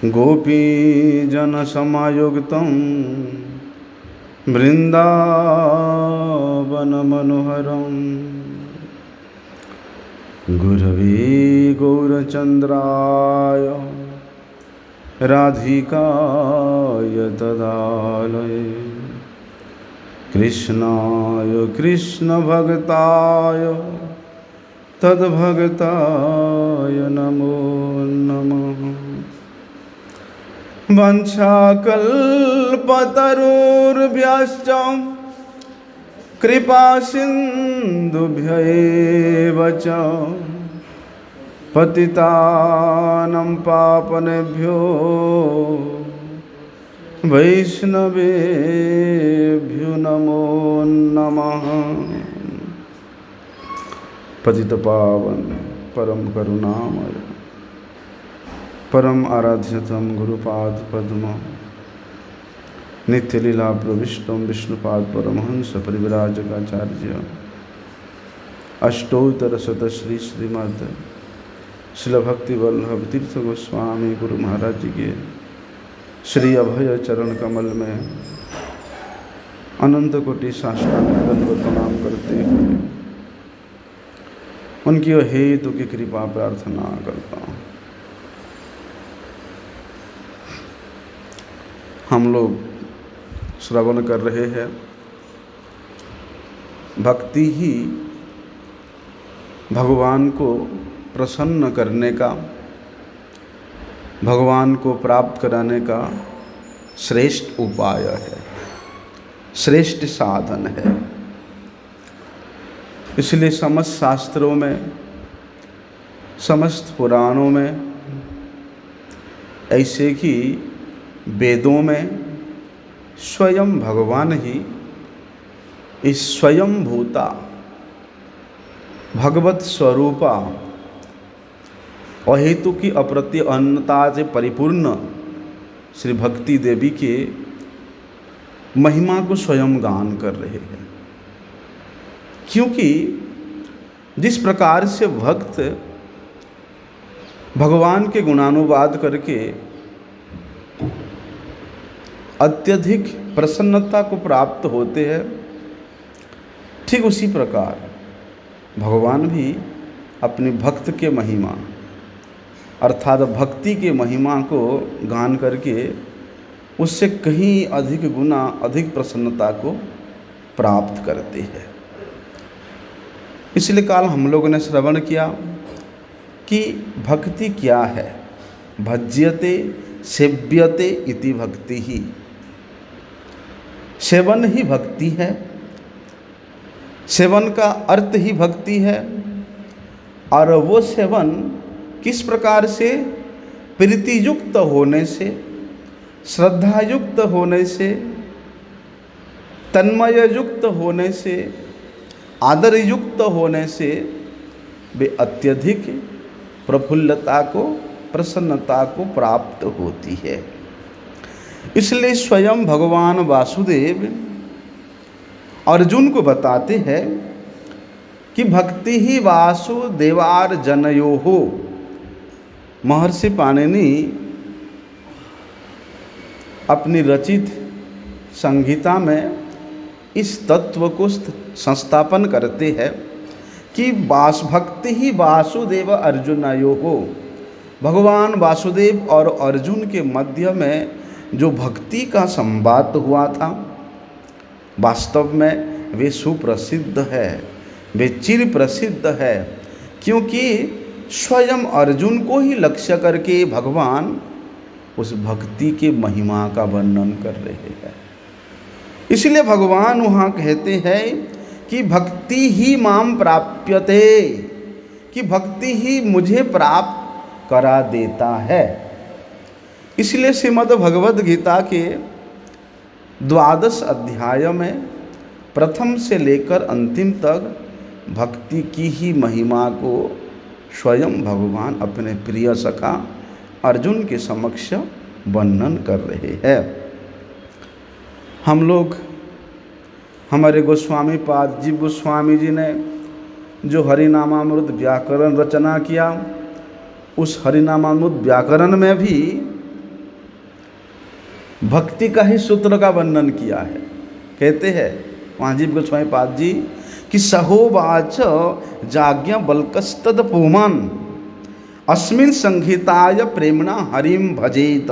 गोपीजनसमायुक्तं बृन्दावनमनोहरं गुरवे गौरचन्द्राय राधिकाय तदालये कृष्णाय कृष्णभक्ताय तद्भक्ताय नमो नमः। वंशाकल्पतरुर्भ्यश्च कृपासिन्धुभ्यैव च पतितानां पावनेभ्यो वैष्णवेभ्यो नमो नमः। पतित पावन परम करुणामय परम आराध्यतम गुरुपाद पद्म नित्य लीला प्रविष्टम विष्णुपाद परमहंस परिव्राजकाचार्य अष्टोत्तर शत श्री श्रीमद शिल भक्ति वल्लभ तीर्थ गोस्वामी गुरु महाराज जी के श्री अभय चरण कमल में अनंत कोटि साष्टांग दंडवत प्रणाम करते हुए उनकी हेतु की कृपा प्रार्थना करता हूँ। हम लोग श्रवण कर रहे हैं भक्ति ही भगवान को प्रसन्न करने का, भगवान को प्राप्त कराने का श्रेष्ठ उपाय है, श्रेष्ठ साधन है। इसलिए समस्त शास्त्रों में, समस्त पुराणों में, ऐसे ही वेदों में स्वयं भगवान ही इस स्वयं भूता भगवत स्वरूपा अहेतु की अप्रत्यन्नता से परिपूर्ण श्री भक्ति देवी के महिमा को स्वयं गान कर रहे हैं। क्योंकि जिस प्रकार से भक्त भगवान के गुणानुवाद करके अत्यधिक प्रसन्नता को प्राप्त होते हैं, ठीक उसी प्रकार भगवान भी अपने भक्त के महिमा अर्थात भक्ति के महिमा को गान करके उससे कहीं अधिक गुना अधिक प्रसन्नता को प्राप्त करते हैं। इसलिए काल हम लोगों ने श्रवण किया कि भक्ति क्या है। भज्यते सेव्यते इति भक्ति ही, सेवन ही भक्ति है, सेवन का अर्थ ही भक्ति है। और वो सेवन किस प्रकार से? प्रीतियुक्त होने से, श्रद्धायुक्त होने से, तन्मययुक्त होने से, आदरयुक्त होने से वे अत्यधिक प्रफुल्लता को, प्रसन्नता को प्राप्त होती है। इसलिए स्वयं भगवान वासुदेव अर्जुन को बताते हैं कि भक्ति ही वासुदेवार जनयो हो। महर्षि पाणिनि अपनी रचित संहिता में इस तत्व को संस्थापन करते हैं कि भक्ति ही वासुदेव अर्जुनयो हो। भगवान वासुदेव और अर्जुन के मध्य में जो भक्ति का संवाद हुआ था, वास्तव में वे सुप्रसिद्ध है, वे चिर प्रसिद्ध है। क्योंकि स्वयं अर्जुन को ही लक्ष्य करके भगवान उस भक्ति के महिमा का वर्णन कर रहे हैं। इसलिए भगवान वहाँ कहते हैं कि भक्ति ही माम प्राप्यते, कि भक्ति ही मुझे प्राप्त करा देता है। इसलिए श्रीमद् भगवद गीता के 12 अध्याय में प्रथम से लेकर अंतिम तक भक्ति की ही महिमा को स्वयं भगवान अपने प्रिय सखा अर्जुन के समक्ष वर्णन कर रहे हैं। हम लोग हमारे गोस्वामी पाद जी गोस्वामी जी ने जो हरिनामामृत व्याकरण रचना किया, उस हरिनामामृत व्याकरण में भी भक्ति का ही सूत्र का वर्णन किया है। कहते हैं महाजीव गोस्वामी पाद जी कि सहोवाच याज्ञवल्क्यस्तद पुमान् अस्मिन् संहिताय प्रेमणा हरिम भजेत।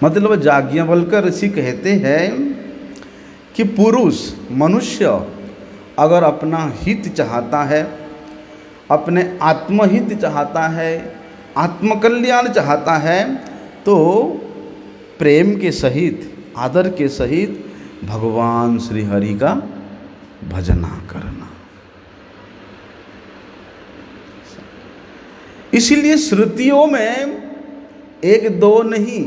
मतलब याज्ञवल्क ऋषि कहते हैं कि पुरुष मनुष्य अगर अपना हित चाहता है, अपने आत्महित चाहता है, आत्मकल्याण चाहता है, तो प्रेम के सहित, आदर के सहित भगवान श्री हरि का भजना करना। इसीलिए श्रुतियों में एक दो नहीं,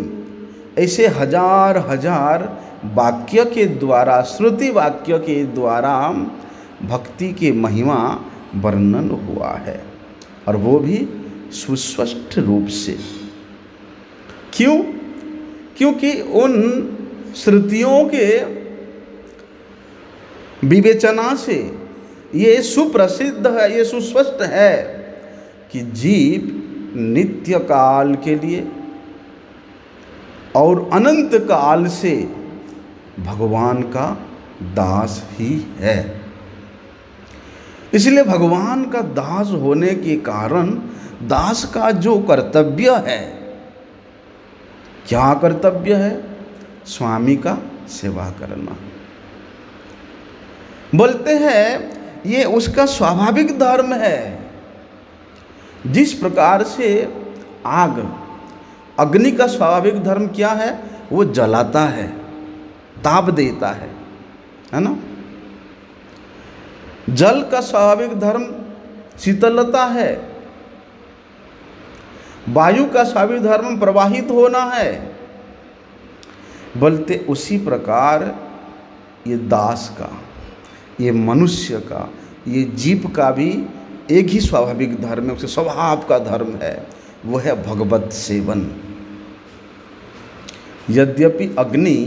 ऐसे हजार हजार वाक्य के द्वारा, श्रुति वाक्य के द्वारा भक्ति के महिमा वर्णन हुआ है, और वो भी सुस्पष्ट रूप से। क्यों? क्योंकि उन श्रुतियों के विवेचना से ये सुप्रसिद्ध है, ये सुस्पष्ट है कि जीव नित्य काल के लिए और अनंत काल से भगवान का दास ही है। इसलिए भगवान का दास होने के कारण दास का जो कर्तव्य है, क्या कर्तव्य है? स्वामी का सेवा करना। बोलते हैं ये उसका स्वाभाविक धर्म है। जिस प्रकार से आग, अग्नि का स्वाभाविक धर्म क्या है? वो जलाता है, ताप देता है ना। जल का स्वाभाविक धर्म शीतलता है, वायु का स्वाभाविक धर्म प्रवाहित होना है। बोलते उसी प्रकार ये दास का, ये मनुष्य का, ये जीव का भी एक ही स्वाभाविक धर्म है, उसके स्वभाव का धर्म है, वो है भगवत सेवन। यद्यपि अग्नि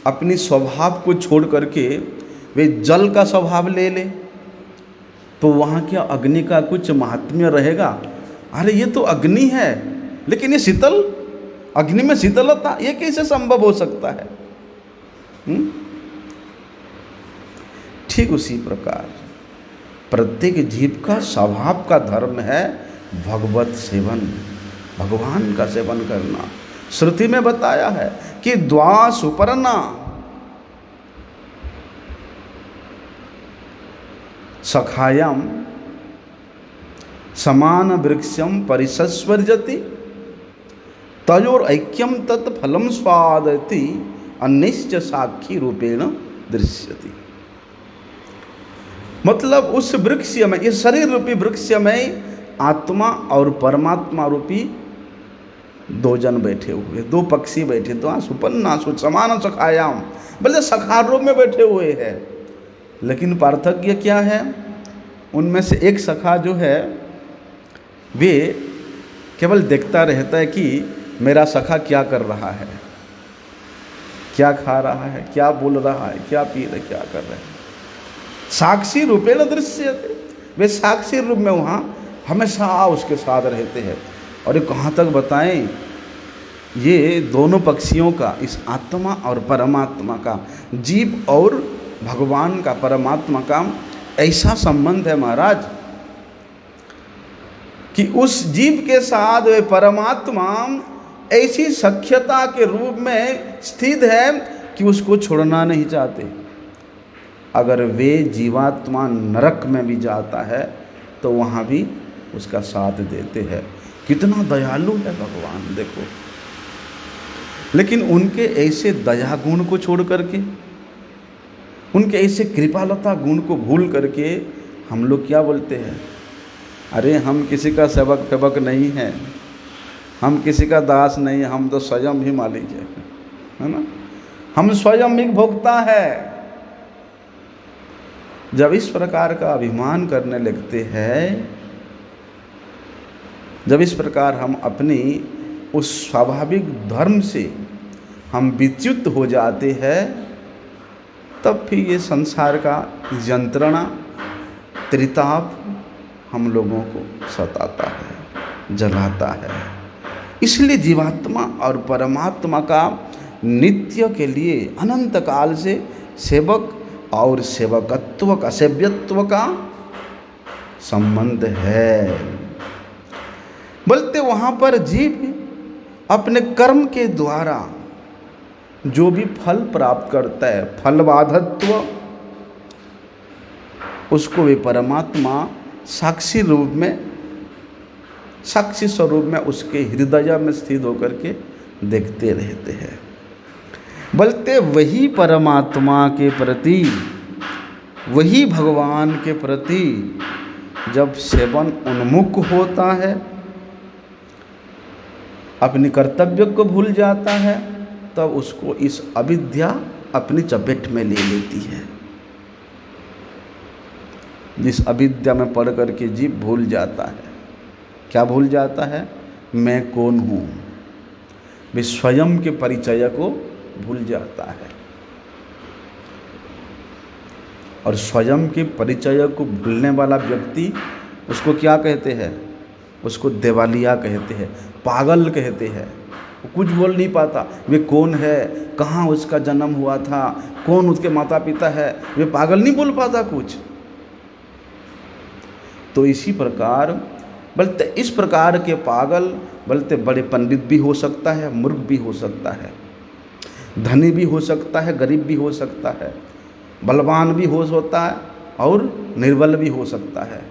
अपनी स्वभाव को छोड़ करके वे जल का स्वभाव ले ले, तो वहाँ क्या अग्नि का कुछ महात्म्य रहेगा? अरे ये तो अग्नि है, लेकिन ये शीतल, अग्नि में शीतलता, ये कैसे संभव हो सकता है? ठीक उसी प्रकार प्रत्येक जीव का स्वभाव का धर्म है भगवत सेवन, भगवान का सेवन करना। श्रुति में बताया है कि द्वा सुपर्णा सखायाम समान वृक्षम परिसस्वर्जति तयोर ऐक्यम तत्फलम स्वादति अन्यश्च साक्षी रूपेण दृश्यति। मतलब उस वृक्ष में, ये शरीर रूपी वृक्ष में आत्मा और परमात्मा रूपी दो जन बैठे हुए, दो पक्षी बैठे, दो सुपन्ना समान सखायाम, बोले सखा रूप में बैठे हुए हैं। लेकिन पार्थक्य क्या है? उनमें से एक सखा जो है वे केवल देखता रहता है कि मेरा सखा क्या कर रहा है, क्या खा रहा है, क्या बोल रहा है, क्या पी रहा है, क्या कर रहा है। साक्षी रूपेण दृश्यते, वे साक्षी रूप में वहाँ हमेशा उसके साथ रहते हैं। और ये कहाँ तक बताएं, ये दोनों पक्षियों का, इस आत्मा और परमात्मा का, जीव और भगवान का, परमात्मा का ऐसा संबंध है महाराज कि उस जीव के साथ वे परमात्मा ऐसी सख्यता के रूप में स्थित है कि उसको छोड़ना नहीं चाहते। अगर वे जीवात्मा नरक में भी जाता है तो वहाँ भी उसका साथ देते हैं। कितना दयालु है भगवान, देखो। लेकिन उनके ऐसे दया गुण को छोड़ करके, उनके ऐसे कृपालता गुण को भूल करके हम लोग क्या बोलते हैं? अरे हम किसी का सेवक फेवक नहीं है, हम किसी का दास नहीं है, हम तो स्वयं ही मालिक है ना, हम स्वयं ही भोक्ता है। जब इस प्रकार का अभिमान करने लगते हैं, जब इस प्रकार हम अपनी उस स्वाभाविक धर्म से हम विच्युत हो जाते हैं, तब फिर ये संसार का यंत्रणा, त्रिताप हम लोगों को सताता है, जलाता है। इसलिए जीवात्मा और परमात्मा का नित्य के लिए अनंत काल से सेवक और सेवकत्व का, सेव्यत्व का संबंध है। बोलते वहाँ पर जीव अपने कर्म के द्वारा जो भी फल प्राप्त करता है, फल बाधत्व, उसको वे परमात्मा साक्षी रूप में, साक्षी स्वरूप में उसके हृदय में स्थित होकर के देखते रहते हैं। बोलते वही परमात्मा के प्रति, वही भगवान के प्रति जब सेवन उन्मुख होता है, अपने कर्तव्य को भूल जाता है, तब उसको इस अविद्या अपनी चपेट में ले लेती है। जिस अविद्या में पड़ करके जीव भूल जाता है, क्या भूल जाता है? मैं कौन हूँ। वे स्वयं के परिचय को भूल जाता है। और स्वयं के परिचय को भूलने वाला व्यक्ति, उसको क्या कहते हैं? उसको देवालिया कहते हैं, पागल कहते हैं। वो कुछ बोल नहीं पाता, वे कौन है, कहाँ उसका जन्म हुआ था, कौन उसके माता पिता है, वे पागल नहीं बोल पाता कुछ। तो इसी प्रकार बोलते इस प्रकार के पागल बोलते बड़े पंडित भी हो सकता है, मूर्ख भी हो सकता है, धनी भी हो सकता है, गरीब भी हो सकता है, बलवान भी हो सकता है और निर्बल भी हो सकता है।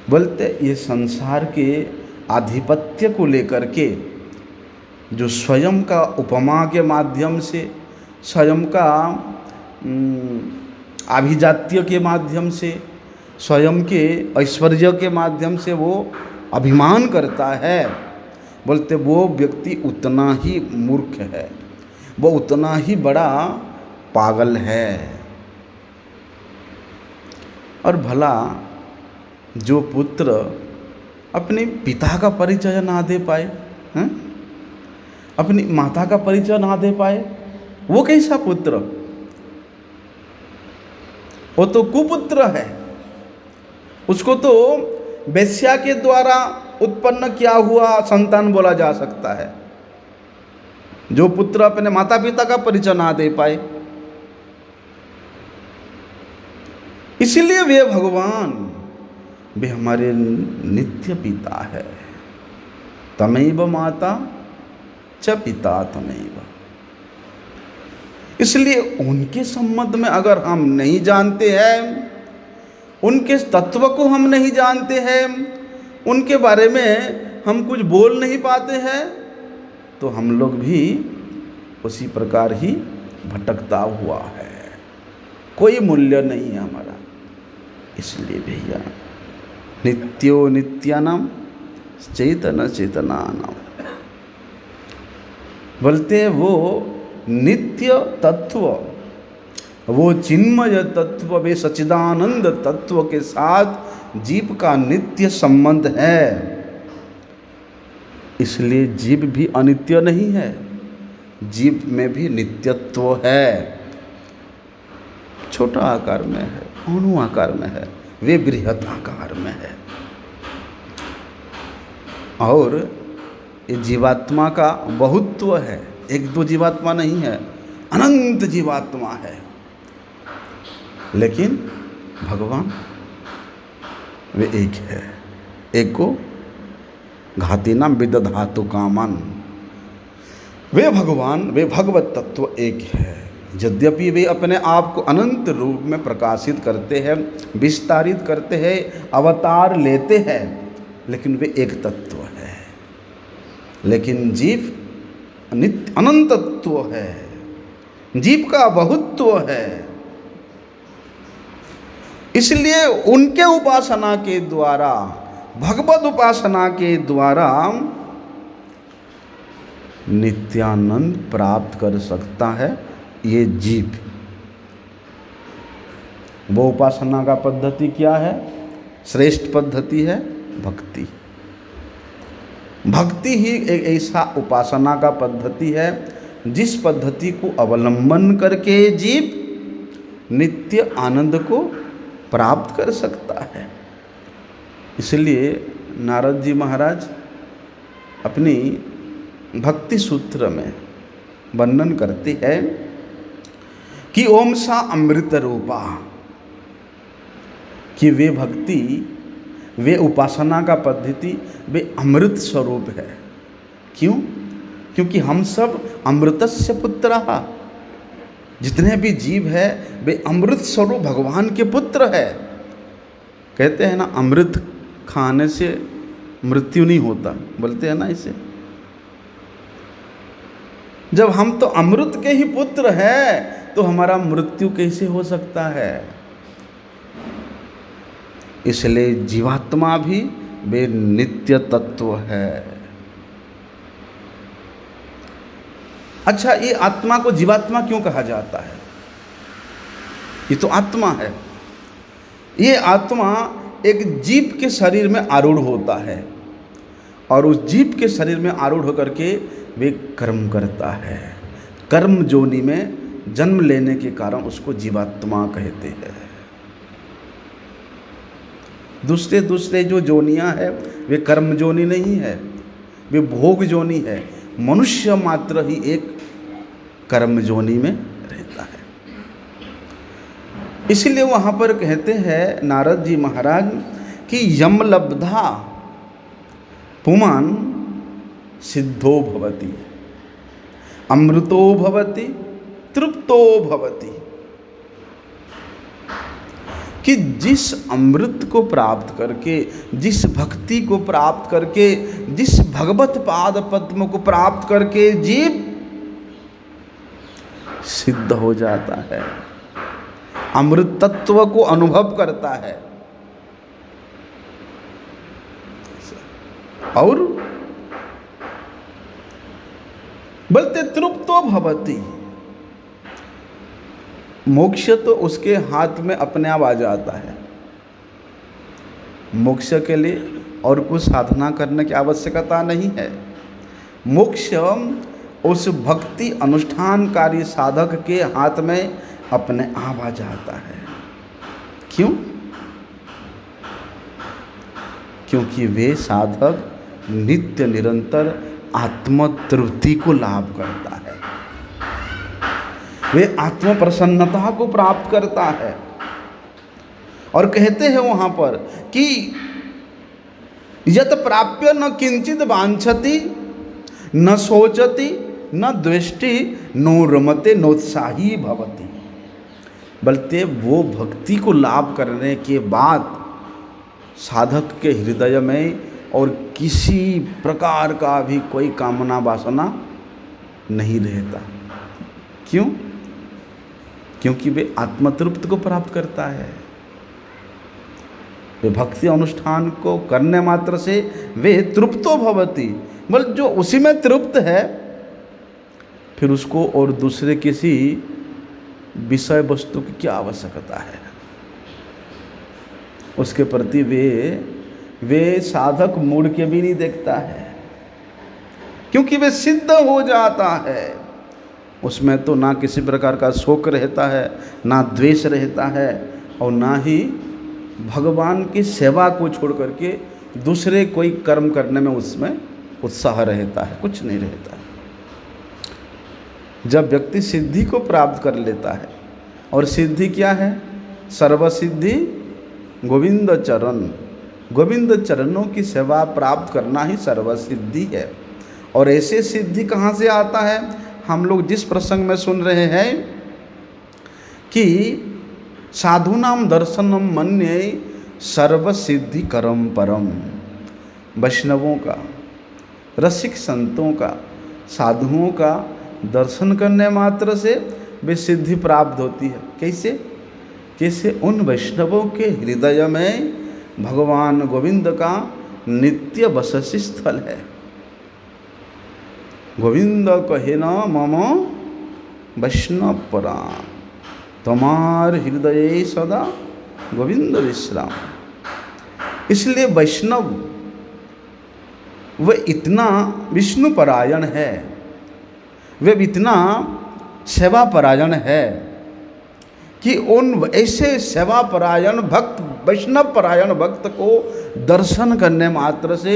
बोलते ये संसार के आधिपत्य को लेकर के जो स्वयं का उपमा के माध्यम से, स्वयं का आभिजात्य के माध्यम से, स्वयं के ऐश्वर्य के माध्यम से वो अभिमान करता है, बोलते वो व्यक्ति उतना ही मूर्ख है, वो उतना ही बड़ा पागल है। और भला जो पुत्र अपने पिता का परिचय ना दे पाए, हैं? अपनी माता का परिचय ना दे पाए, वो कैसा पुत्र? वो तो कुपुत्र है। उसको तो वेश्या के द्वारा उत्पन्न किया हुआ संतान बोला जा सकता है, जो पुत्र अपने माता पिता का परिचय ना दे पाए। इसलिए वे भगवान, वे हमारे नित्य पिता है। तमैव माता च पिता तमैव। इसलिए उनके संबंध में अगर हम नहीं जानते हैं, उनके तत्व को हम नहीं जानते हैं, उनके बारे में हम कुछ बोल नहीं पाते हैं, तो हम लोग भी उसी प्रकार ही भटकता हुआ है, कोई मूल्य नहीं है हमारा। इसलिए भैया नित्यो नित्यानाम चैतन्य चेतनानाम, बोलते वो नित्य तत्व, वो चिन्मय तत्व, वे सच्चिदानंद तत्व के साथ जीव का नित्य संबंध है। इसलिए जीव भी अनित्य नहीं है, जीव में भी नित्यत्व है। छोटा आकार में है, अणु आकार में है, वे बृहत आकार में है। और ये जीवात्मा का बहुत्व है, एक दो जीवात्मा नहीं है, अनंत जीवात्मा है। लेकिन भगवान वे एक है, एक को घाती नाम विदधातु कामन। वे भगवान, वे भगवत तत्व एक है। यद्यपि वे अपने आप को अनंत रूप में प्रकाशित करते हैं, विस्तारित करते हैं, अवतार लेते हैं, लेकिन वे एक तत्व है। लेकिन जीव नित्य अनंतत्व है, जीव का बहुत्व है। इसलिए उनके उपासना के द्वारा, भगवत उपासना के द्वारा नित्यानंद प्राप्त कर सकता है ये जीव। वो उपासना का पद्धति क्या है? श्रेष्ठ पद्धति है भक्ति। भक्ति ही एक ऐसा उपासना का पद्धति है जिस पद्धति को अवलंबन करके जीव नित्य आनंद को प्राप्त कर सकता है। इसलिए नारद जी महाराज अपनी भक्ति सूत्र में वर्णन करते हैं कि ओम सा अमृत रूपा, कि वे भक्ति, वे उपासना का पद्धति, वे अमृत स्वरूप है। क्यों? क्योंकि हम सब अमृतस्य पुत्रः, जितने भी जीव है वे अमृत स्वरूप भगवान के पुत्र है। कहते हैं ना, अमृत खाने से मृत्यु नहीं होता, बोलते हैं ना इसे। जब हम तो अमृत के ही पुत्र हैं तो हमारा मृत्यु कैसे हो सकता है? इसलिए जीवात्मा भी वे नित्य तत्व है। अच्छा, ये आत्मा को जीवात्मा क्यों कहा जाता है? ये तो आत्मा है। ये आत्मा एक जीव के शरीर में आरूढ़ होता है और उस जीव के शरीर में आरूढ़ होकर के वे कर्म करता है। कर्म जोनि में जन्म लेने के कारण उसको जीवात्मा कहते हैं। दूसरे जो जोनियां है वे कर्म जोनि नहीं है, वे भोग जोनि है। मनुष्य मात्र ही एक कर्म जोनि में रहता है। इसलिए वहां पर कहते हैं नारद जी महाराज कि यम लब्धा पुमान सिद्धो भवति, अमृतो भवति, तृप्तो भवति, कि जिस अमृत को प्राप्त करके, जिस भक्ति को प्राप्त करके, जिस भगवत पाद पद्म को प्राप्त करके जीव सिद्ध हो जाता है, अमृत तत्व को अनुभव करता है। और बोलते तृप्तो भवति, मोक्ष तो उसके हाथ में अपने आप आ जाता है। मोक्ष के लिए और कुछ साधना करने की आवश्यकता नहीं है। मोक्ष उस भक्ति अनुष्ठानकारी साधक के हाथ में अपने आप आ जाता है। क्यों? क्योंकि वे साधक नित्य निरंतर आत्म तृप्ति को लाभ करता है, वे आत्म प्रसन्नता को प्राप्त करता है। और कहते हैं वहां पर कि यत प्राप्य न किंचित वांछति, न सोचति, न द्वेष्टि, नो रमते नोत्साही भवति। बल्कि वो भक्ति को लाभ करने के बाद साधक के हृदय में और किसी प्रकार का भी कोई कामना वासना नहीं रहता। क्यों? क्योंकि वे आत्मतृप्त को प्राप्त करता है। वे भक्ति अनुष्ठान को करने मात्र से वे तृप्तो भवति, बोल जो उसी में तृप्त है, फिर उसको और दूसरे किसी विषय वस्तु की क्या आवश्यकता है? उसके प्रति वे साधक मुड़ के भी नहीं देखता है, क्योंकि वे सिद्ध हो जाता है। उसमें तो ना किसी प्रकार का शोक रहता है, ना द्वेष रहता है, और ना ही भगवान की सेवा को छोड़ करके दूसरे कोई कर्म करने में उसमें उत्साह रहता है, कुछ नहीं रहता है। जब व्यक्ति सिद्धि को प्राप्त कर लेता है, और सिद्धि क्या है? सर्वसिद्धि गोविंद चरण, गोविंद चरणों की सेवा प्राप्त करना ही सर्वसिद्धि है। और ऐसे सिद्धि कहाँ से आता है? हम लोग जिस प्रसंग में सुन रहे हैं कि साधूनाम दर्शनम मन्ये सर्वसिद्धि करम परम, वैष्णवों का, रसिक संतों का, साधुओं का दर्शन करने मात्र से वे सिद्धि प्राप्त होती है। कैसे? कैसे उन वैष्णवों के हृदय में भगवान गोविंद का नित्य वसति स्थल है। गोविंद कहे न मम वैष्णव पराण, तमार हृदय सदा गोविंद विश्राम। इसलिए वैष्णव वह इतना विष्णु परायण है, वे इतना सेवा परायण है कि उन ऐसे सेवा परायण भक्त, वैष्णव परायण भक्त को दर्शन करने मात्र से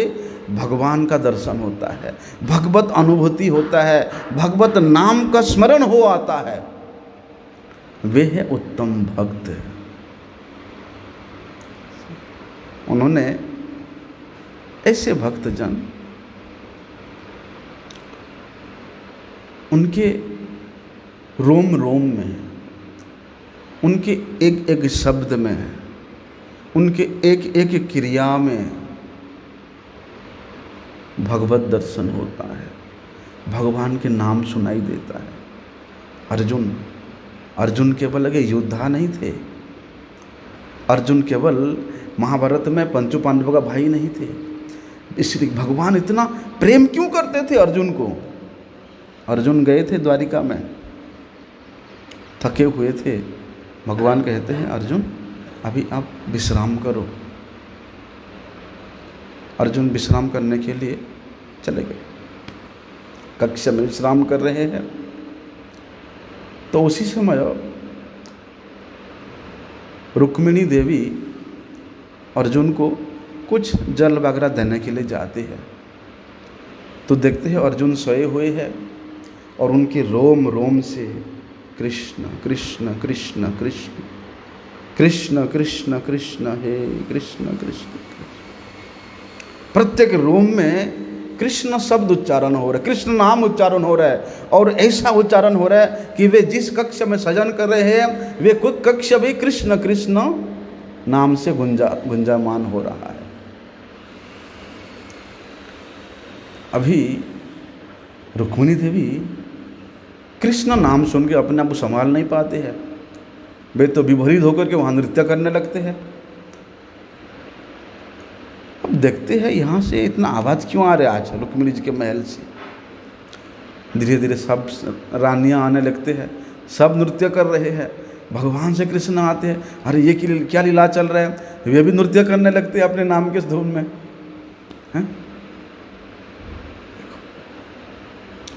भगवान का दर्शन होता है, भगवत अनुभूति होता है, भगवत नाम का स्मरण हो आता है। वे है उत्तम भक्त। उन्होंने ऐसे भक्तजन, उनके रोम रोम में, उनके एक एक शब्द में, उनके एक एक क्रिया में भगवत दर्शन होता है, भगवान के नाम सुनाई देता है। अर्जुन केवल एक योद्धा नहीं थे, अर्जुन केवल महाभारत में पंचु पांडवों का भाई नहीं थे। इसलिए भगवान इतना प्रेम क्यों करते थे अर्जुन को? अर्जुन गए थे द्वारिका में, थके हुए थे, भगवान कहते हैं अर्जुन अभी आप विश्राम करो। अर्जुन विश्राम करने के लिए चले गए, कक्षा में विश्राम कर रहे हैं। तो उसी समय रुक्मिणी देवी अर्जुन को कुछ जल वगैरह देने के लिए जाते हैं। तो देखते हैं अर्जुन सोए हुए हैं और उनके रोम रोम से कृष्ण कृष्ण कृष्ण कृष्ण कृष्ण कृष्ण कृष्ण हे कृष्ण कृष्ण, प्रत्येक रोम में कृष्ण शब्द उच्चारण हो रहा है, कृष्ण नाम उच्चारण हो रहा है। और ऐसा उच्चारण हो रहा है कि वे जिस कक्ष में सजन कर रहे हैं वे खुद कक्ष भी कृष्ण कृष्ण नाम से गुंजायमान हो रहा है। अभी रुक्मिणी देवी कृष्ण नाम सुन के अपने आप को संभाल नहीं पाते हैं, वे तो विभोरित होकर के वहां नृत्य करने लगते हैं। अब देखते हैं यहाँ से इतना आवाज़ क्यों आ रहा है आज रुक्मिणी जी के महल से। धीरे धीरे सब रानियाँ आने लगते हैं, सब नृत्य कर रहे हैं, भगवान से कृष्ण आते हैं, अरे ये क्या लीला चल रहा है, वे भी नृत्य करने लगते हैं अपने नाम के धुन में हैं?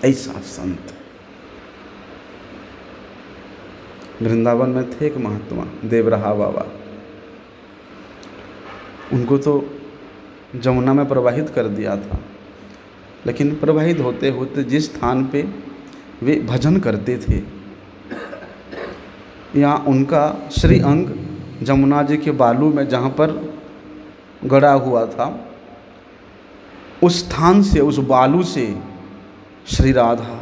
ऐसा संत वृंदावन में थे एक महात्मा देवरहा बाबा, उनको तो जमुना में प्रवाहित कर दिया था, लेकिन प्रवाहित होते होते जिस स्थान पे वे भजन करते थे, यहाँ उनका श्री अंग जमुना जी के बालू में जहाँ पर गड़ा हुआ था, उस स्थान से, उस बालू से श्री राधा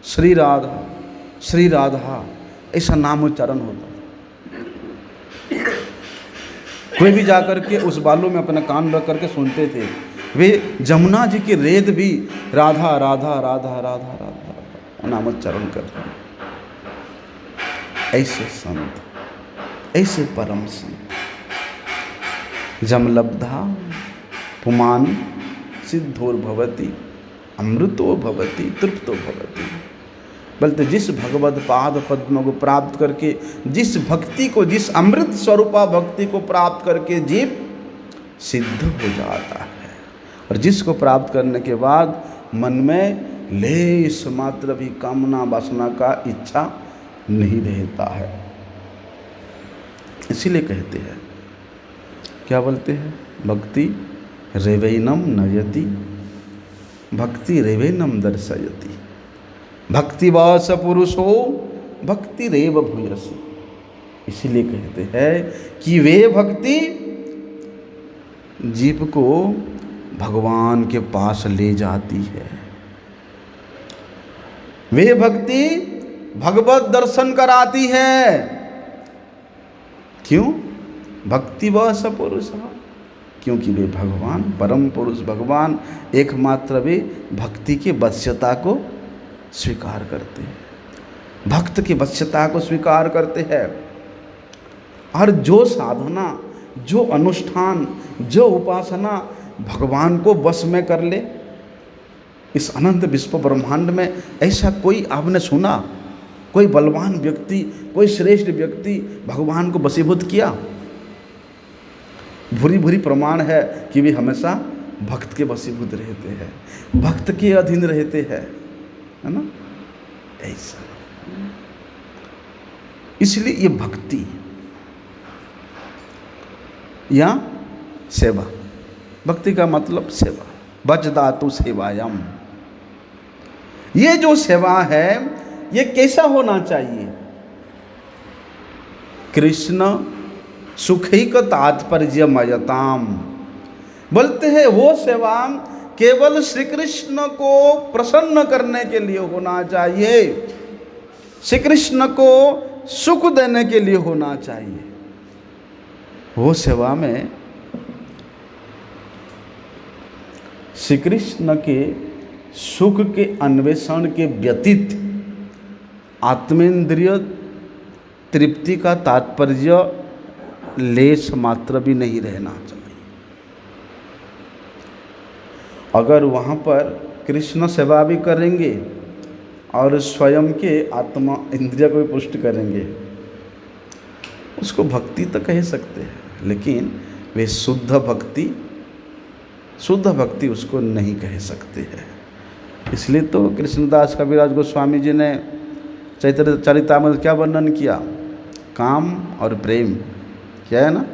श्री राधा श्री राधा ऐसा नाम उच्चारण होता था। कोई भी जाकर के उस बालू में अपना कान रख करके सुनते थे, वे जमुना जी की रेत भी राधा राधा राधा राधा राधा नाम उच्चारण करते हैं। ऐसे संत, ऐसे परम संत, जमलब्धा पुमान सिद्धोर्भवति अमृतो भवति तृप्तो भवति। बल्कि जिस भगवत पाद पद्म को प्राप्त करके, जिस भक्ति को, जिस अमृत स्वरूपा भक्ति को प्राप्त करके जीव सिद्ध हो जाता है, और जिसको प्राप्त करने के बाद मन में लेश मात्र भी कामना वासना का इच्छा नहीं रहता है। इसीलिए कहते हैं, क्या बोलते हैं, भक्ति रेवैनम नयति, भक्ति रेवैनम दर्शयति, भक्तिवास पुरुषो भक्ति रेव भूयसी। इसीलिए कहते हैं कि वे भक्ति जीव को भगवान के पास ले जाती है, वे भक्ति भगवत दर्शन कराती है। क्यों? भक्तिवास पुरुष, क्योंकि वे भगवान, परम पुरुष भगवान एकमात्र वे भक्ति की वश्यता को स्वीकार करते हैं, भक्त की वश्यता को स्वीकार करते हैं। और जो साधना, जो अनुष्ठान, जो उपासना भगवान को वश में कर ले, इस अनंत विश्व ब्रह्मांड में ऐसा कोई आपने सुना, कोई बलवान व्यक्ति, कोई श्रेष्ठ व्यक्ति भगवान को वशीभूत किया? भूरी भूरी प्रमाण है कि वे हमेशा भक्त के वशीभूत रहते हैं, भक्त के अधीन रहते हैं, है ना? ऐसा इसलिए ये भक्ति या सेवा, भक्ति का मतलब सेवा, बजदातु सेवायम। ये जो सेवा है ये कैसा होना चाहिए? कृष्ण सुखैक तात्पर्यमयताम, बोलते हैं वो सेवा केवल श्री कृष्ण को प्रसन्न करने के लिए होना चाहिए, श्री कृष्ण को सुख देने के लिए होना चाहिए। वो सेवा में श्री कृष्ण के सुख के अन्वेषण के व्यतीत आत्मेंद्रिय तृप्ति का तात्पर्य लेश मात्र भी नहीं रहना चाहिए। अगर वहाँ पर कृष्ण सेवा भी करेंगे और स्वयं के आत्मा इंद्रिय को भी पुष्ट करेंगे, उसको भक्ति तो कह सकते हैं, लेकिन वे शुद्ध भक्ति उसको नहीं कह सकते हैं। इसलिए तो कृष्णदास कविराज गोस्वामी जी ने चैतन्य चरितामृत क्या वर्णन किया? काम और प्रेम, क्या है ना,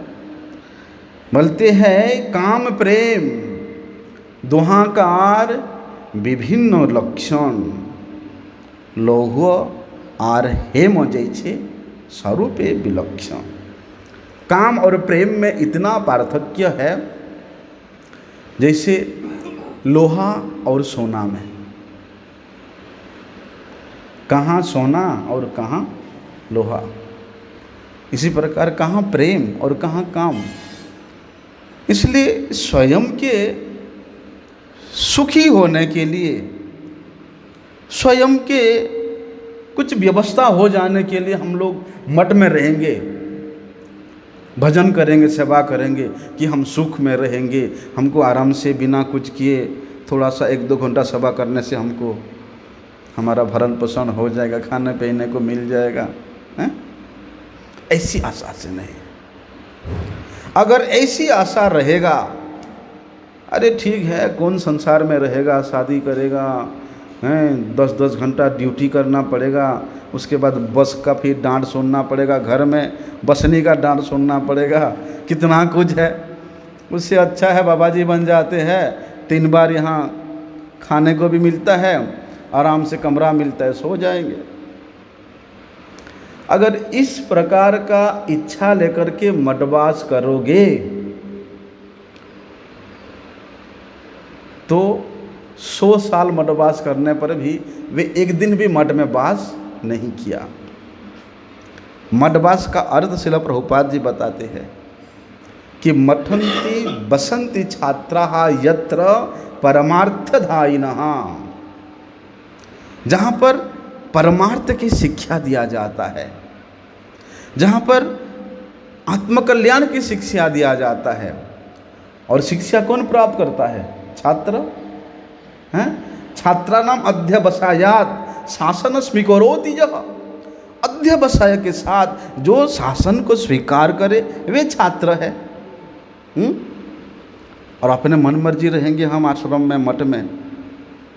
बोलते हैं काम प्रेम दुहाकार विभिन्न लक्षण लौह आर हेम जैसे स्वरूपे विलक्षण। काम और प्रेम में इतना पार्थक्य है जैसे लोहा और सोना में, कहाँ सोना और कहाँ लोहा, इसी प्रकार कहाँ प्रेम और कहाँ काम। इसलिए स्वयं के सुखी होने के लिए, स्वयं के कुछ व्यवस्था हो जाने के लिए हम लोग मठ में रहेंगे, भजन करेंगे, सेवा करेंगे कि हम सुख में रहेंगे, हमको आराम से बिना कुछ किए थोड़ा सा 1-2 घंटा सेवा करने से हमको हमारा भरण पोषण हो जाएगा, खाने पीने को मिल जाएगा, हैं? ऐसी आशा से नहीं। अगर ऐसी आशा रहेगा, अरे ठीक है, कौन संसार में रहेगा, शादी करेगा, हैं, 10-10 घंटा ड्यूटी करना पड़ेगा, उसके बाद बस का फिर डांट सुनना पड़ेगा, घर में बसने का डांट सुनना पड़ेगा, कितना कुछ है। उससे अच्छा है बाबा जी बन जाते हैं, 3 बार यहाँ खाने को भी मिलता है, आराम से कमरा मिलता है, सो जाएंगे। अगर इस प्रकार का इच्छा लेकर के मठवास करोगे तो 100 साल मठवास करने पर भी वे एक दिन भी मठ में वास नहीं किया। मठवास का अर्थ श्रील प्रभुपाद जी बताते हैं कि मठन्ति बसंति छात्राः यत्र परमार्थधायिनः, जहाँ पर परमार्थ की शिक्षा दिया जाता है, जहाँ पर आत्मकल्याण की शिक्षा दिया जाता है। और शिक्षा कौन प्राप्त करता है? छात्र हैं। छात्राणाम अध्यवसायात् शासन स्वीकरोति यः, अध्यवसाय के साथ जो शासन को स्वीकार करे वे छात्र है। और अपने मन मर्जी रहेंगे हम आश्रम में, मठ में,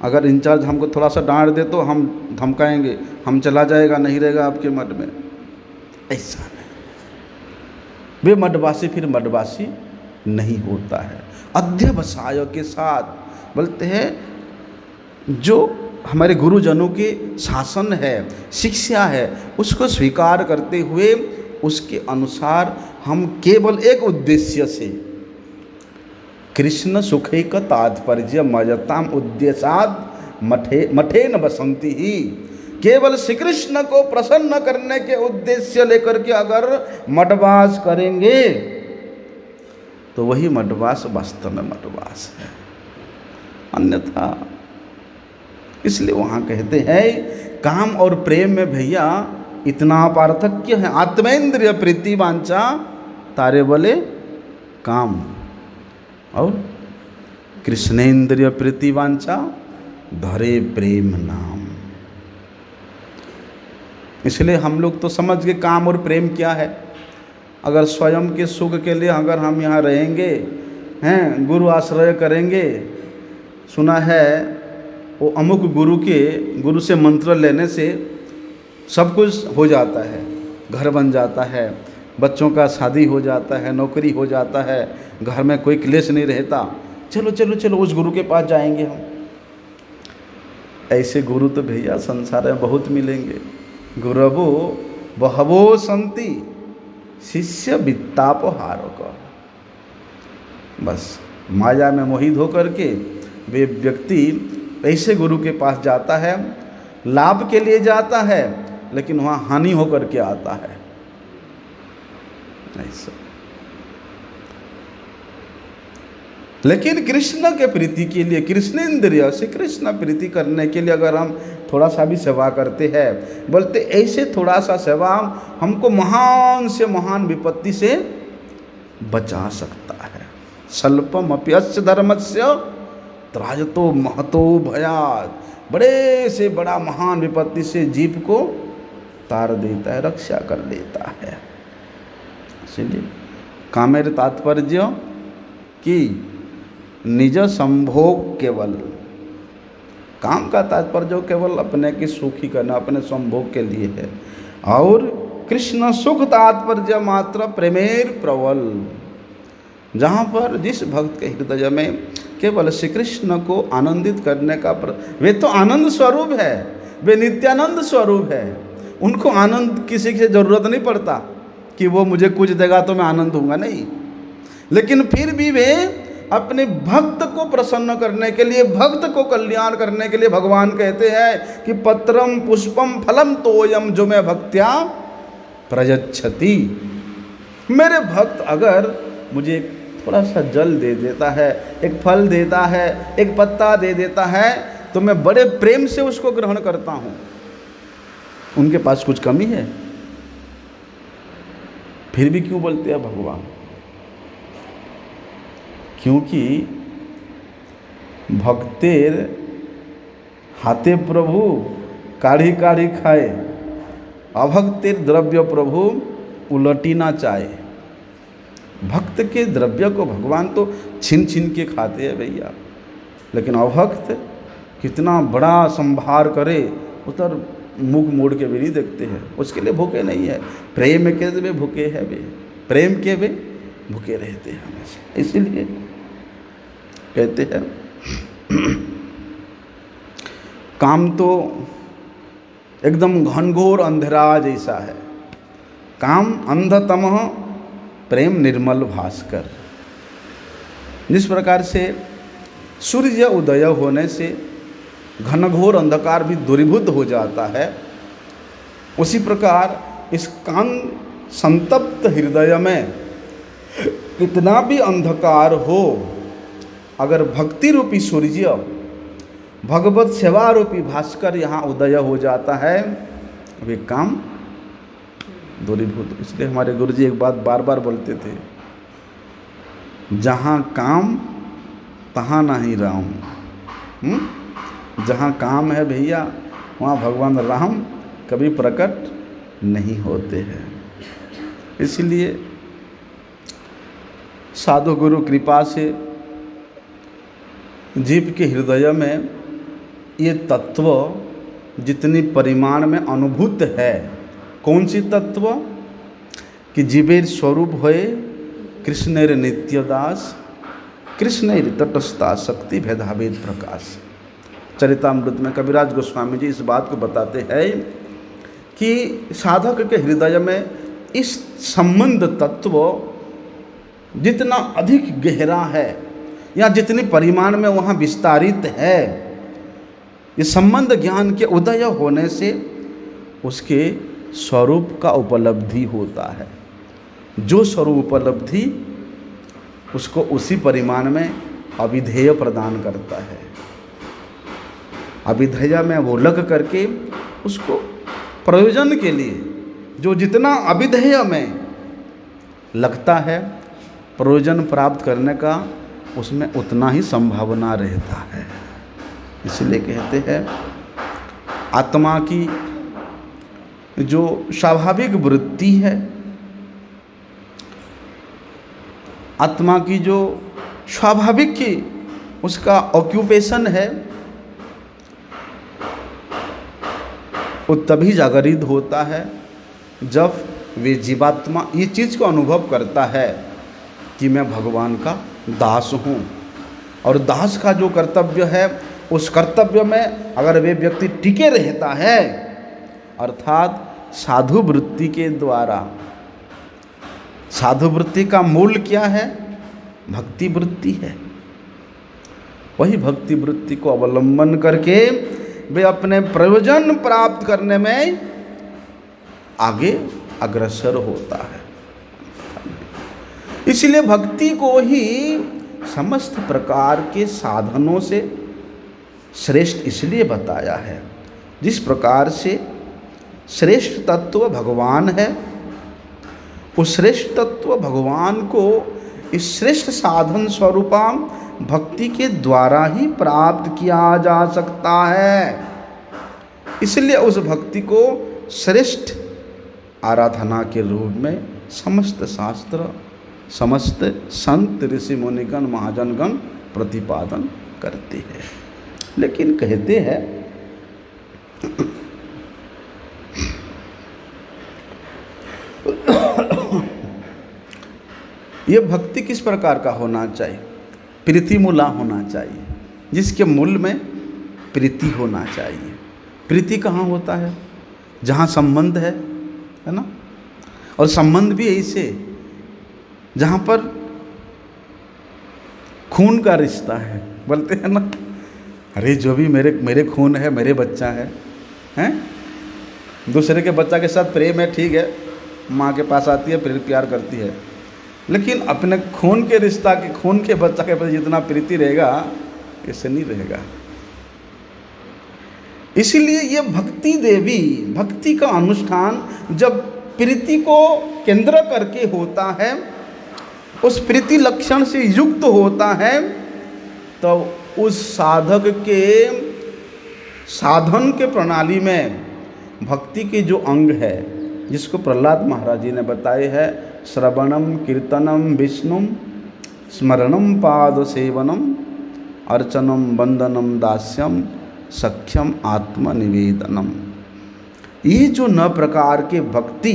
अगर इंचार्ज हमको थोड़ा सा डांट दे तो हम धमकाएंगे, हम चला जाएगा, नहीं रहेगा आपके मठ में, ऐसा नहीं। वे मठवासी फिर मठवासी नहीं होता है। अध्यवसाय के साथ बोलते हैं जो हमारे गुरुजनों के शासन है, शिक्षा है, उसको स्वीकार करते हुए उसके अनुसार हम केवल एक उद्देश्य से कृष्ण सुखैक तात्पर्य मयताम उद्देशात् मठे न बसंती ही, केवल श्री कृष्ण को प्रसन्न करने के उद्देश्य लेकर के अगर मठवास करेंगे तो वही मठवास वास्तव में मठवास है, अन्यथा। इसलिए वहाँ कहते हैं काम और प्रेम में भैया इतना पार्थक्य है। आत्मेंद्रिय प्रीति वांछा तारे बोले काम, और कृष्णेंद्रिय प्रीति वांछा धरे प्रेम नाम। इसलिए हम लोग तो समझ गए काम और प्रेम क्या है। अगर स्वयं के सुख के लिए अगर हम यहाँ रहेंगे हैं, गुरु आश्रय करेंगे, सुना है वो अमुक गुरु से मंत्र लेने से सब कुछ हो जाता है, घर बन जाता है, बच्चों का शादी हो जाता है, नौकरी हो जाता है, घर में कोई क्लेश नहीं रहता, चलो चलो चलो उस गुरु के पास जाएंगे हम। ऐसे गुरु तो भैया संसार में बहुत मिलेंगे। गुरवो बहवो संति शिष्य वित्तापहारक। बस माया में मोहित होकर के वे व्यक्ति ऐसे गुरु के पास जाता है, लाभ के लिए जाता है, लेकिन वहाँ हानि होकर के आता है। ऐसा। लेकिन कृष्ण के प्रीति के लिए, कृष्ण इंद्रिय से कृष्ण प्रीति करने के लिए अगर हम थोड़ा सा भी सेवा करते हैं, बोलते ऐसे थोड़ा सा सेवा हमको महान से महान विपत्ति से बचा सकता है। स्वल्पम अप्यस्य धर्मस्य त्रायतो महतो भयात्। बड़े से बड़ा महान विपत्ति से जीव को तार देता है, रक्षा कर लेता है। इसलिए कामेर तात्पर्य कि निज संभोग केवल, काम का तात्पर्य केवल अपने की सुखी करना, अपने संभोग के लिए है। और कृष्ण सुख तात्पर्य मात्र प्रेमेर प्रबल। जहाँ पर जिस भक्त के हृदय में केवल श्री कृष्ण को आनंदित करने का वे तो आनंद स्वरूप है, वे नित्यानंद स्वरूप है। उनको आनंद किसी की जरूरत नहीं पड़ता कि वो मुझे कुछ देगा तो मैं आनंद दूंगा, नहीं। लेकिन फिर भी वे अपने भक्त को प्रसन्न करने के लिए, भक्त को कल्याण करने के लिए भगवान कहते हैं कि पत्रम पुष्पम फलम तोयम जो मैं भक्त्या प्रयच्छति। मेरे भक्त अगर मुझे थोड़ा सा जल दे देता है, एक फल देता है, एक पत्ता दे देता है, तो मैं बड़े प्रेम से उसको ग्रहण करता हूँ। उनके पास कुछ कमी है, फिर भी क्यों बोलते हैं भगवान? क्योंकि भक्तेर हाथे प्रभु काढ़ी काढ़ी खाए, अभक्तेर द्रव्य प्रभु उलटी ना चाहे। भक्त के द्रव्य को भगवान तो छीन छीन के खाते हैं भैया, लेकिन अभक्त कितना बड़ा संभार करे उधर मुख मोड़ के भी नहीं देखते हैं, उसके लिए भूखे नहीं है। प्रेम के वे भूखे हैं, वे प्रेम के वे भूखे रहते हैं हमेशा। इसीलिए कहते हैं काम तो एकदम घनघोर अंधेरा जैसा है, काम अंधतमः प्रेम निर्मल भास्कर। जिस प्रकार से सूर्य उदय होने से घनघोर अंधकार भी दूरीभूत हो जाता है, उसी प्रकार इस कान संतप्त हृदय में कितना भी अंधकार हो, अगर भक्ति रूपी सूर्य, भगवत सेवा रूपी भास्कर यहाँ उदय हो जाता है, वे काम दूरीभूत। इसलिए हमारे गुरुजी एक बात बार बार बोलते थे, जहाँ काम तहाँ नहीं राम। जहाँ काम है भैया, वहाँ भगवान राम कभी प्रकट नहीं होते हैं। इसलिए साधु गुरु कृपा से जीव के हृदय में ये तत्व जितनी परिमाण में अनुभूत है, कौन सी तत्व? कि जीवेर स्वरूप होए कृष्णेर नित्यदास, कृष्णेर तटस्था शक्ति भेदाभेद प्रकाश। चरितामृत में कविराज गोस्वामी जी इस बात को बताते हैं कि साधक के हृदय में इस संबंध तत्व जितना अधिक गहरा है या जितनी परिमाण में वहाँ विस्तारित है, ये संबंध ज्ञान के उदय होने से उसके स्वरूप का उपलब्धि होता है। जो स्वरूप उपलब्धि उसको उसी परिमाण में अविधेय प्रदान करता है। अविधेय में वो लग करके उसको प्रयोजन के लिए, जो जितना अविधेय में लगता है प्रयोजन प्राप्त करने का, उसमें उतना ही संभावना रहता है। इसलिए कहते हैं आत्मा की जो स्वाभाविक वृत्ति है, आत्मा की जो स्वाभाविक की उसका ऑक्यूपेशन है, वो तभी जागृत होता है जब वे जीवात्मा ये चीज़ को अनुभव करता है कि मैं भगवान का दास हूँ, और दास का जो कर्तव्य है उस कर्तव्य में अगर वे व्यक्ति टिके रहता है, अर्थात साधु वृत्ति के द्वारा। साधु वृत्ति का मूल क्या है? भक्ति वृत्ति है। वही भक्ति वृत्ति को अवलंबन करके वे अपने प्रयोजन प्राप्त करने में आगे अग्रसर होता है। इसलिए भक्ति को ही समस्त प्रकार के साधनों से श्रेष्ठ इसलिए बताया है, जिस प्रकार से श्रेष्ठ तत्व भगवान है, उस श्रेष्ठ तत्व भगवान को इस श्रेष्ठ साधन स्वरूपा भक्ति के द्वारा ही प्राप्त किया जा सकता है। इसलिए उस भक्ति को श्रेष्ठ आराधना के रूप में समस्त शास्त्र, समस्त संत, ऋषि, मुनिगण, महाजनगण प्रतिपादन करते हैं। लेकिन कहते हैं ये भक्ति किस प्रकार का होना चाहिए? प्रीति मूला होना चाहिए, जिसके मूल में प्रीति होना चाहिए। प्रीति कहाँ होता है? जहाँ संबंध है ना, और संबंध भी ऐसे जहाँ पर खून का रिश्ता है। बोलते हैं ना, अरे जो भी मेरे खून है, मेरे बच्चा है, हैं? दूसरे के बच्चा के साथ प्रेम है, ठीक है, माँ के पास आती है, फिर प्यार करती है, लेकिन अपने खून के रिश्ता के, खून के बच्चा के प्रति जितना प्रीति रहेगा, ऐसे नहीं रहेगा। इसीलिए ये भक्ति देवी, भक्ति का अनुष्ठान जब प्रीति को केंद्र करके होता है, उस प्रीति लक्षण से युक्त होता है, तो उस साधक के साधन के प्रणाली में भक्ति के जो अंग है, जिसको प्रहलाद महाराज जी ने बताए है, श्रवणम कीर्तनम विष्णुम स्मरणम पाद सेवनम अर्चनम वंदनम दास्यम सख्यम आत्मनिवेदनम। ये जो 9 प्रकार के भक्ति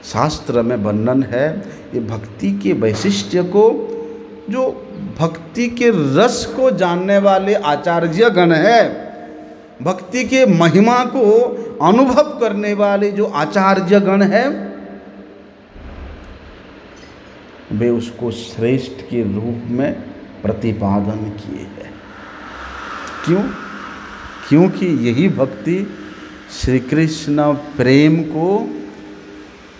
शास्त्र में वर्णन है, ये भक्ति के वैशिष्ट्य को, जो भक्ति के रस को जानने वाले आचार्य गण है, भक्ति के महिमा को अनुभव करने वाले जो आचार्य गण है, वे उसको श्रेष्ठ के रूप में प्रतिपादन किए हैं। क्यों? क्योंकि यही भक्ति श्री कृष्ण प्रेम को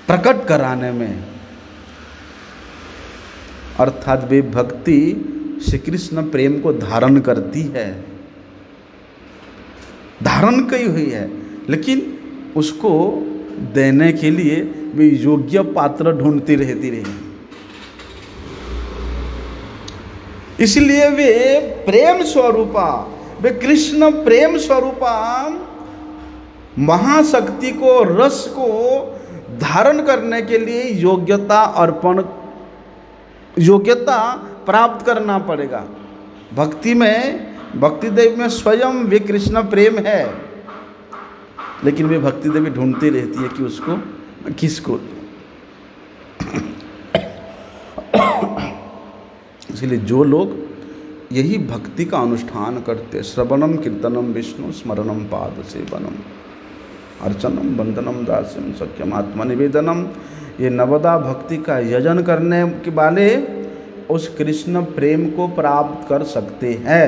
प्रकट कराने में, अर्थात वे भक्ति श्री कृष्ण प्रेम को धारण करती है, धारण की हुई है, लेकिन उसको देने के लिए वे योग्य पात्र ढूंढती रहती रही। इसलिए वे प्रेम स्वरूपा, वे कृष्ण प्रेम स्वरूपा महाशक्ति को, रस को धारण करने के लिए योग्यता प्राप्त करना पड़ेगा। भक्ति में, भक्ति देवी में स्वयं वे कृष्ण प्रेम है, लेकिन वे भक्ति देवी ढूंढती रहती है कि उसको किसको। इसलिए जो लोग यही भक्ति का अनुष्ठान करते, श्रवणम कीर्तनम विष्णु स्मरणम पाद सेवनम अर्चनम वंदनम दास्यम सख्यम आत्मनिवेदनम, ये नवदा भक्ति का यजन करने के वाले उस कृष्ण प्रेम को प्राप्त कर सकते हैं।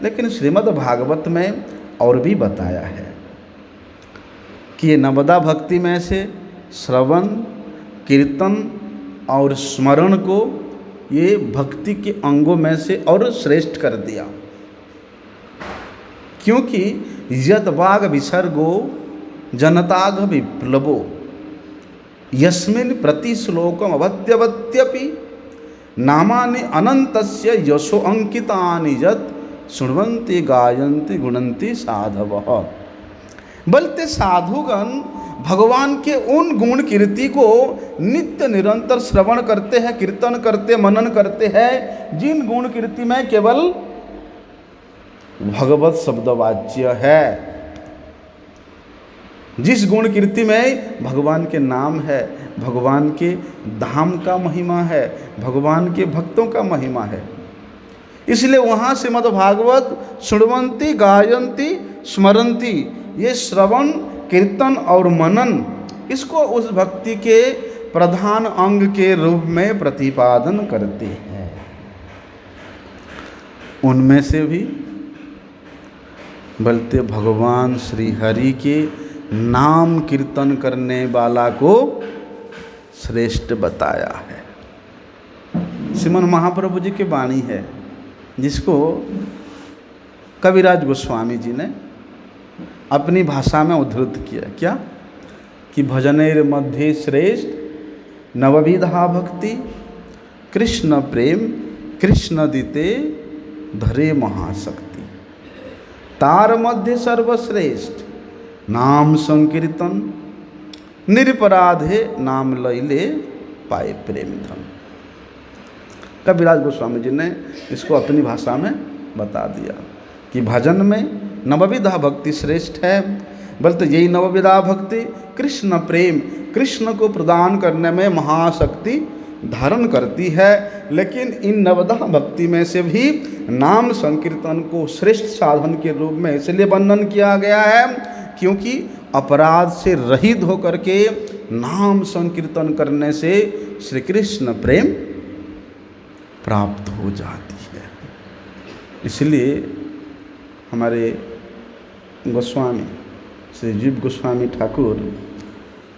लेकिन श्रीमद् भागवत में और भी बताया है कि ये नवदा भक्ति में से श्रवण, कीर्तन और स्मरण को ये भक्ति के अंगों में से और श्रेष्ठ कर दिया। क्योंकि यद वाग विसर्गो जनताग विप्लवो यस्मिन् प्रति श्लोकम अवत्यवत्यपि नामानि अनंतस्य यशो अंकितानि यत् शुण्वन्ति गायन्ति गुणन्ति साधवः। बलते साधुगण भगवान के उन गुण कीर्ति को नित्य निरंतर श्रवण करते हैं, कीर्तन करते, मनन करते हैं, जिन गुण कीर्ति में केवल भगवत शब्दवाच्य है। जिस गुण कीर्ति में भगवान के नाम है, भगवान के धाम का महिमा है, भगवान के भक्तों का महिमा है। इसलिए वहाँ श्रीमद् भागवत शृण्वन्ति गायन्ति स्मरन्ति, ये श्रवण कीर्तन और मनन, इसको उस भक्ति के प्रधान अंग के रूप में प्रतिपादन करते हैं। उनमें से भी बोलते भगवान श्री हरि के नाम कीर्तन करने वाला को श्रेष्ठ बताया है। श्रीमद् महाप्रभु जी की वाणी है, जिसको कविराज गोस्वामी जी ने अपनी भाषा में उद्धृत किया। क्या कि भजनेर मध्य श्रेष्ठ नवविधा भक्ति, कृष्ण प्रेम कृष्ण दिते धरे महाशक्ति, तार मध्य सर्वश्रेष्ठ नाम संकीर्तन, निरपराधे नाम लैले पाए प्रेम धन। कविराज गोस्वामी जी ने इसको अपनी भाषा में बता दिया कि भजन में नवविधा भक्ति श्रेष्ठ है। बोलते यही नवविधा भक्ति कृष्ण प्रेम, कृष्ण को प्रदान करने में महाशक्ति धारण करती है। लेकिन इन नवविधा भक्ति में से भी नाम संकीर्तन को श्रेष्ठ साधन के रूप में इसलिए वर्णन किया गया है क्योंकि अपराध से रहित होकर के नाम संकीर्तन करने से श्री कृष्ण प्रेम प्राप्त हो जाती है। इसलिए हमारे गोस्वामी श्री जीव गोस्वामी ठाकुर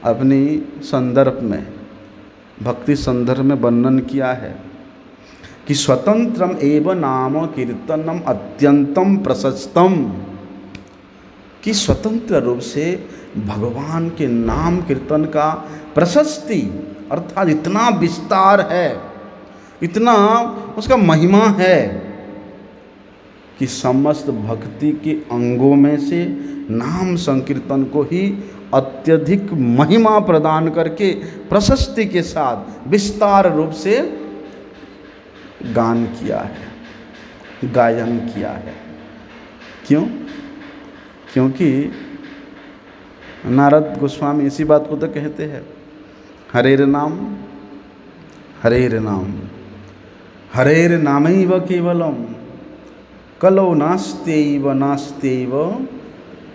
अपनी संदर्भ में, भक्ति संदर्भ में वर्णन किया है कि स्वतंत्रम एव नाम कीर्तनम अत्यंतम प्रशस्तम, कि स्वतंत्र रूप से भगवान के नाम कीर्तन का प्रशस्ति अर्थात इतना विस्तार है, इतना उसका महिमा है कि समस्त भक्ति के अंगों में से नाम संकीर्तन को ही अत्यधिक महिमा प्रदान करके प्रशस्ति के साथ विस्तार रूप से गान किया है, गायन किया है। क्यों? क्योंकि नारद गोस्वामी इसी बात को तो कहते हैं, हरेर नाम हरेर नाम हरेर नामैव केवलम कलो नास्त्यैव नास्त्यैव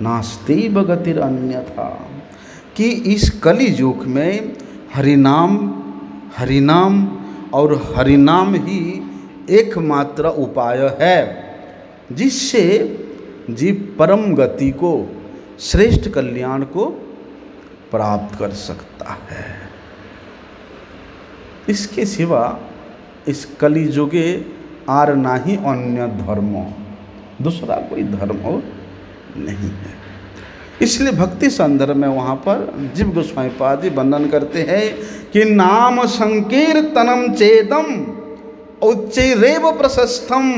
नास्त्यैव गतिरन्यथा, कि इस कलि युग में हरिनाम हरिनाम और हरिनाम ही एकमात्र उपाय है जिससे जीव परम गति को, श्रेष्ठ कल्याण को प्राप्त कर सकता है। इसके सिवा इस कलि युगे आर नाही अन्य धर्म, दूसरा कोई धर्म नहीं है। इसलिए भक्ति संदर्भ में वहाँ पर जीव गोस्वामी पाद जी वर्णन करते हैं कि नाम संकीर्तनम चेदम उच्चैरेव प्रशस्तम,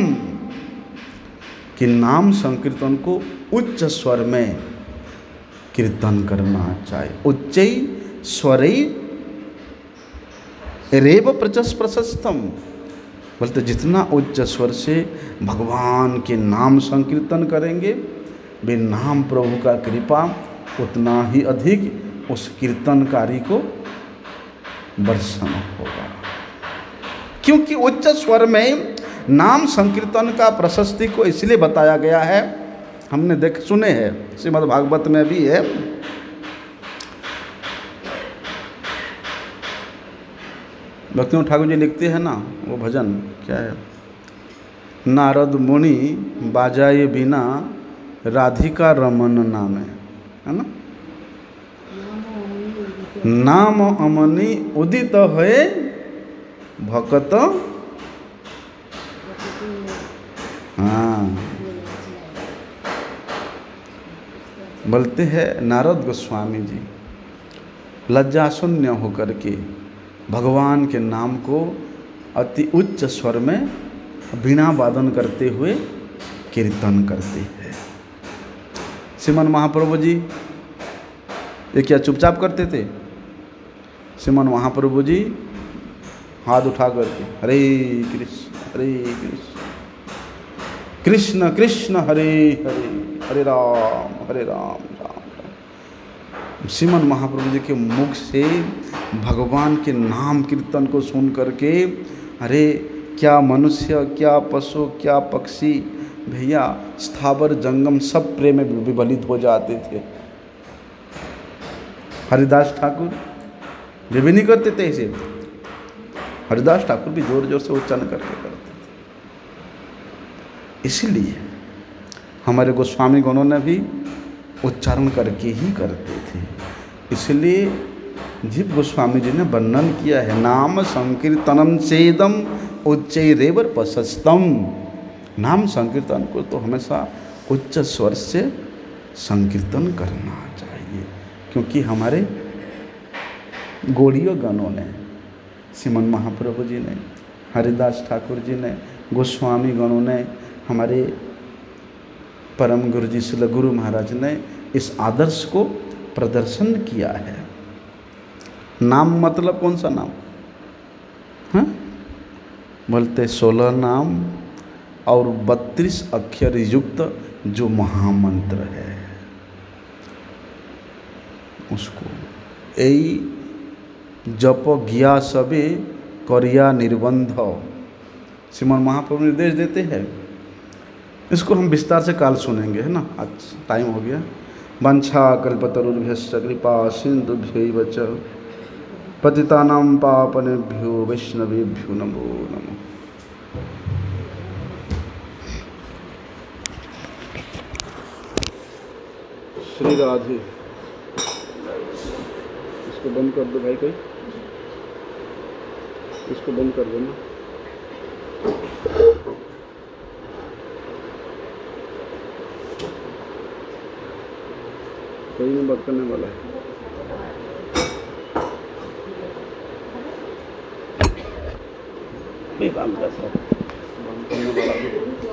कि नाम संकीर्तन को उच्च स्वर में कीर्तन करना चाहिए। उच्चै स्वरै रेव प्रशस्तम, बोलते जितना उच्च स्वर से भगवान के नाम संकीर्तन करेंगे, वे नाम प्रभु का कृपा उतना ही अधिक उस कीर्तनकारी को वर्षण होगा। क्योंकि उच्च स्वर में नाम संकीर्तन का प्रशस्ति को इसलिए बताया गया है, हमने सुने हैं, श्रीमद् भागवत में भी है। भक्तिनाथ ठाकुर जी लिखते हैं ना वो भजन, क्या है, नारद मुनि बाजाए बिना राधिका रमन नामे, है ना, नाम अमनि उदित है भकत, हाँ, बोलते हैं नारद गोस्वामी जी लज्जा शून्य होकर के भगवान के नाम को अति उच्च स्वर में वीणा वादन करते हुए कीर्तन करते हैं। श्रीमन महाप्रभु जी ये क्या चुपचाप करते थे? श्रीमन महाप्रभु जी हाथ उठा करके हरे कृष्ण कृष्ण कृष्ण हरे हरे, हरे राम राम राम। श्रीमन महाप्रभु जी के मुख से भगवान के नाम कीर्तन को सुन करके अरे क्या मनुष्य, क्या पशु, क्या पक्षी, भैया स्थावर जंगम सब प्रेम में विवलित हो जाते थे। हरिदास ठाकुर वे भी नहीं करते थे ऐसे, हरिदास ठाकुर भी जोर जोर से उच्चारण करके करते थे। इसलिए हमारे गोस्वामी गणों ने भी उच्चारण करके ही करते थे। इसलिए जीव गोस्वामी जी ने वर्णन किया है, नाम संकीर्तनम चेदम उच्चैरेव प्रशस्तम। नाम संकीर्तन को तो हमेशा उच्च स्वर से संकीर्तन करना चाहिए, क्योंकि हमारे गौड़ीय गणों ने, श्रीमन महाप्रभु जी ने, हरिदास ठाकुर जी ने, गोस्वामी गणों ने, हमारे परम गुरु जी श्रील गुरु महाराज ने इस आदर्श को प्रदर्शन किया है। नाम मतलब कौन सा नाम? हाँ, बोलते 16 नाम और 32 अक्षर युक्त जो महामंत्र है उसको यही जप गया सबे करिया निर्बंध श्रीमन महाप्रभु निर्देश देते हैं। इसको हम विस्तार से काल सुनेंगे, है ना, आज टाइम हो गया। वंशा कल्पतरुभ्यश्च कृपा सिन्धुभ्यैव च पतितानां पावनेभ्यो वैष्णवेभ्यो नमो नमः। श्री राधे। इसको बंद कर दो भाई, कोई इसको बंद कर देना। कोई नहीं बात करने वाला है। नहीं, काम कर सकते, काम करने वाला है।